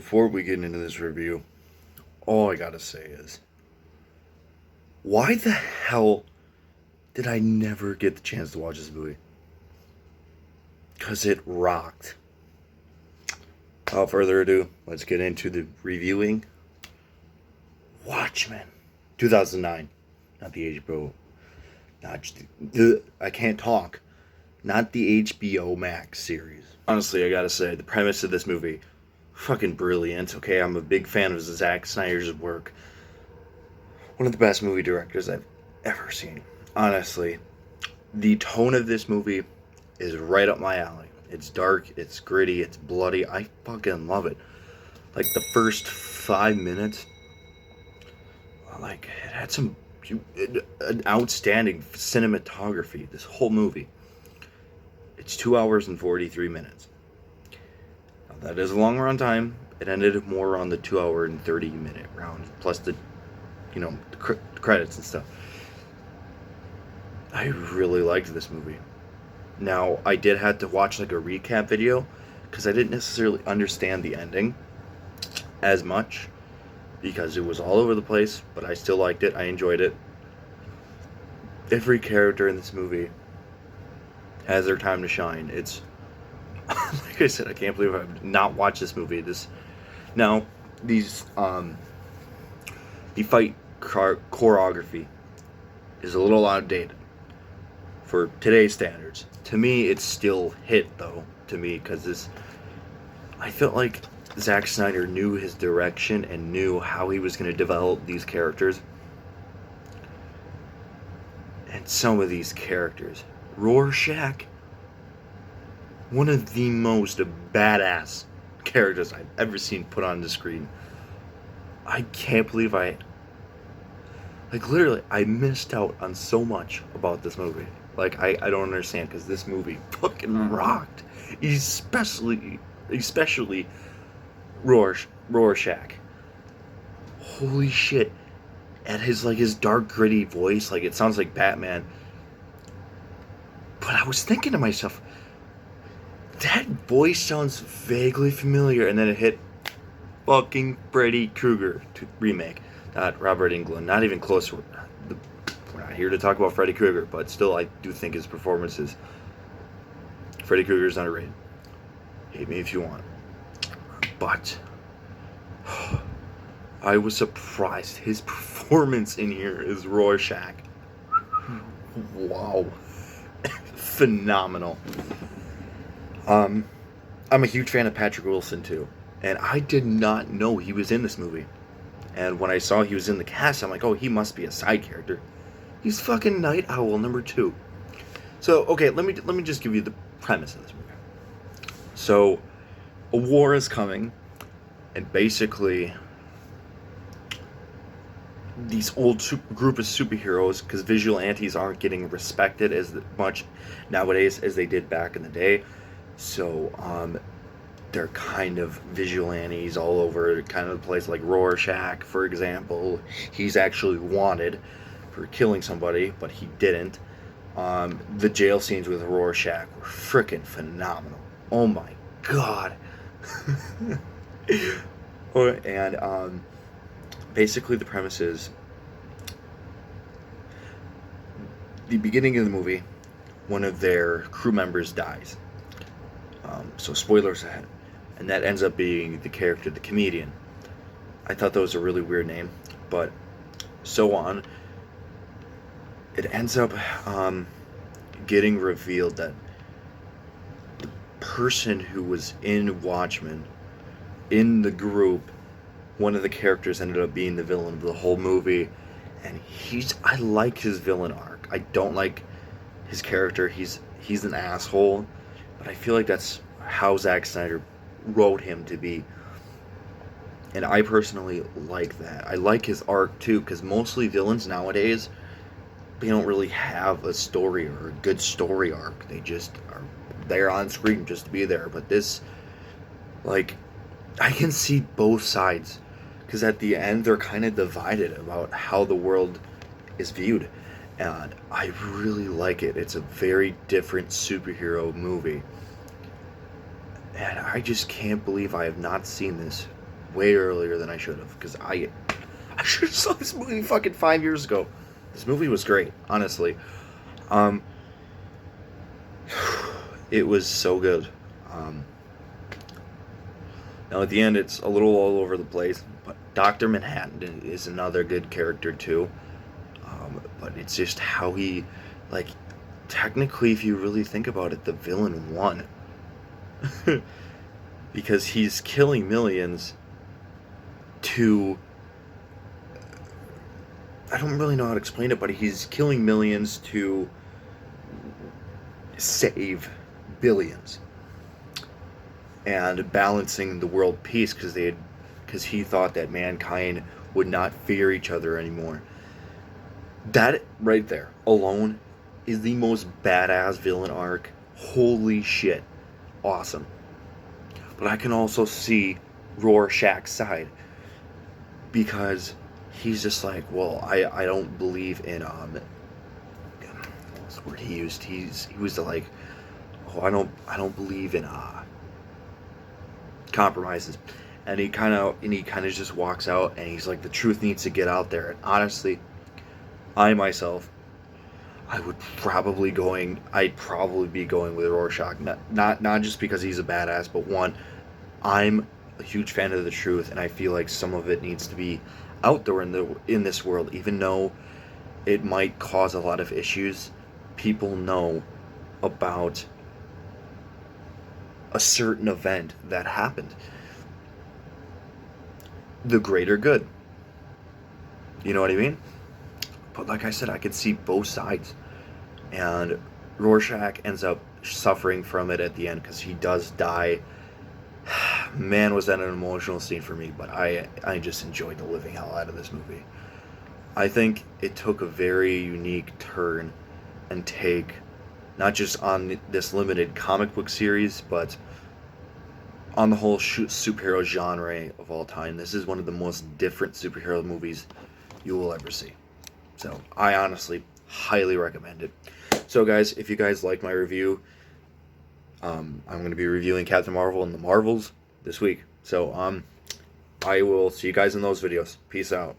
before we get into this review, all I gotta say is, why the hell did I never get the chance to watch this movie? Because it rocked. Without further ado, let's get into the reviewing. Watchmen, 2009, not the HBO, I can't talk, not the HBO Max series. Honestly, I gotta say, the premise of this movie, fucking brilliant. Okay, I'm a big fan of Zack Snyder's work. One of the best movie directors I've ever seen. Honestly, the tone of this movie is right up my alley. It's dark, it's gritty, it's bloody. I fucking love it. Like the first 5 minutes, like it had some an outstanding cinematography. This whole movie. It's 2 hours and 43 minutes. Now, that is a long run time. It ended more on the 2 hour and 30-minute round, plus the credits and stuff. I really liked this movie. Now, I did have to watch like a recap video because I didn't necessarily understand the ending as much because it was all over the place, but I still liked it. I enjoyed it. Every character in this movie has their time to shine. It's like I said, I can't believe I've not watched this movie. The fight choreography is a little outdated for today's standards. To me, it's still hit though. To me, because I felt like Zack Snyder knew his direction and knew how he was going to develop these characters. And some of these characters, Rorschach, one of the most badass characters I've ever seen put on the screen. I can't believe literally, I missed out on so much about this movie. Like, I don't understand, because this movie fucking rocked. Especially Rorschach. Holy shit. And his dark, gritty voice, like, it sounds like Batman. But I was thinking to myself, that voice sounds vaguely familiar, and then it hit fucking Freddy Krueger remake. Not Robert Englund, not even close. We're not here to talk about Freddy Krueger, but still, I do think his performances. Freddy Krueger's underrated. Hate me if you want. But I was surprised. His performance in here is Rorschach. Wow. Phenomenal. I'm a huge fan of Patrick Wilson too, and I did not know he was in this movie. And when I saw he was in the cast, I'm like, oh, he must be a side character. He's fucking Night Owl #2. So, okay, let me just give you the premise of this movie. So, a war is coming, and basically, these old group of superheroes, because vigilantes aren't getting respected as much nowadays as they did back in the day. So, they're kind of vigilantes all over kind of the place, like Rorschach, for example. He's actually wanted for killing somebody, but he didn't. The jail scenes with Rorschach were freaking phenomenal. Oh my god. And basically the premise is, the beginning of the movie, one of their crew members dies. So spoilers ahead. And that ends up being the character, the comedian. I thought that was a really weird name, but so on. It ends up getting revealed that the person who was in Watchmen, in the group, one of the characters ended up being the villain of the whole movie. And I like his villain arc. I don't like his character. He's an asshole, but I feel like that's how Zack Snyder wrote him to be. And I personally like that. I like his arc too, because mostly villains nowadays, they don't really have a story or a good story arc. They just are there on screen just to be there. But this, like, I can see both sides, because at the end they're kind of divided about how the world is viewed, and I really like it. It's a very different superhero movie, and I just can't believe I have not seen this way earlier than I should have, because I should have saw this movie fucking 5 years ago. This movie was great, honestly. It was so good. Now at the end, it's a little all over the place, but Dr. Manhattan is another good character too. But it's just how he, like, technically, if you really think about it, the villain won. Because he's killing millions to... I don't really know how to explain it, but he's killing millions to save billions. And balancing the world peace, because he thought that mankind would not fear each other anymore. That right there alone is the most badass villain arc. Holy shit. Awesome. But I can also see Rorschach's side, because he's just like, well, I don't believe in what was the word he used? He was like, oh, I don't believe in compromises. And he kind of just walks out, and he's like, the truth needs to get out there. And honestly, I myself, I'd probably be going with Rorschach. Not just because he's a badass, but one, I'm a huge fan of the truth, and I feel like some of it needs to be out there in this world, even though it might cause a lot of issues. People know about a certain event that happened. The greater good. You know what I mean? But like I said, I could see both sides. And Rorschach ends up suffering from it at the end, because he does die. Man, was that an emotional scene for me, but I just enjoyed the living hell out of this movie. I think it took a very unique turn and take, not just on this limited comic book series, but on the whole superhero genre of all time. This is one of the most different superhero movies you will ever see. So I honestly highly recommend it. So guys, if you guys like my review, I'm going to be reviewing Captain Marvel and the Marvels this week. So I will see you guys in those videos. Peace out.